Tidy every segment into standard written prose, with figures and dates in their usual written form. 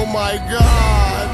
Oh my God.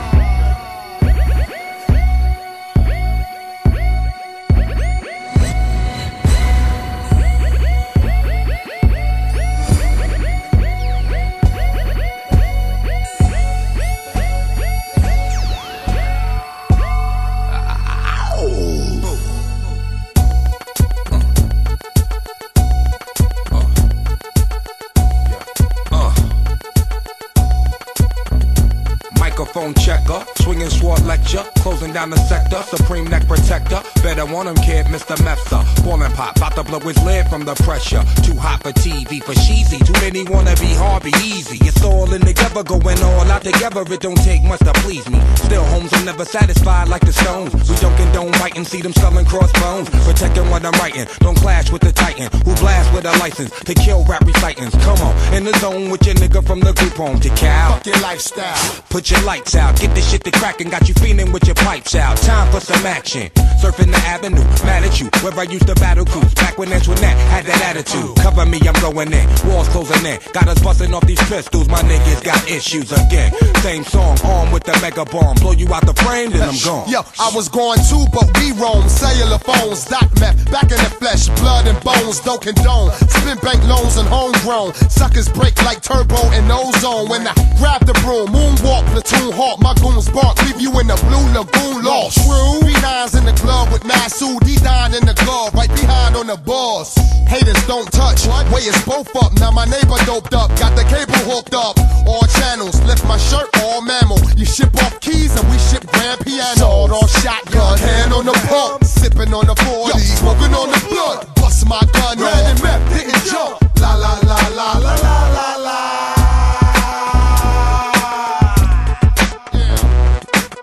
Microphone checker, swinging sword lecture, closing down the sector, supreme neck protector. Better want him, kid, Mr. Mepsa. Ballin' pop, bout to blow his lid from the pressure. Too hot for TV, for cheesy. Too many wanna be hard, be easy. It's all in together, going all out together. It don't take much to please me. Still, homes are never satisfied like the Stones. We don't condone biting, see them selling crossbones. Protecting what I'm writing, don't clash with the Titan who blast with a license to kill rap recitants. Come on, in the zone with your nigga from the group home to Cal. Fuck your lifestyle. Put your lights out, get this shit to crackin', got you feeling with your pipes out. Time for some action. Surfing the avenue, mad at you, where I used to battle cruise. Back when Antoinette had that attitude. Cover me, I'm going in, walls closing in. Got us busting off these pistols, my niggas got issues again. Same song, armed with the mega bomb. Blow you out the frame, then I'm gone. Yo, I was going too, but we roam. Cellular phones, dot map, back in the flesh, blood and bones, don't condone. Spin bank loans and homegrown. Suckers break like turbo and ozone. When I grab the broom, moonwalk, platoon hawk, my goons bark, leave you in the blue lagoon lost. True. B9's in the club with Masu, D9 in the glove, right behind on the boss. Haters don't touch, way is both up. Now my neighbor doped up, got the cable hooked up. All channels, lift my shirt, all mammal. You ship off keys and we ship grand piano. Sawed off shotgun, hand on the pump, sipping on the 40, smoking on the blood. Bust my gun, red and map, didn't jump. La la la la la la la la. Yeah,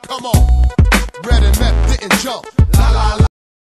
come on, red and map, didn't jump. La la la.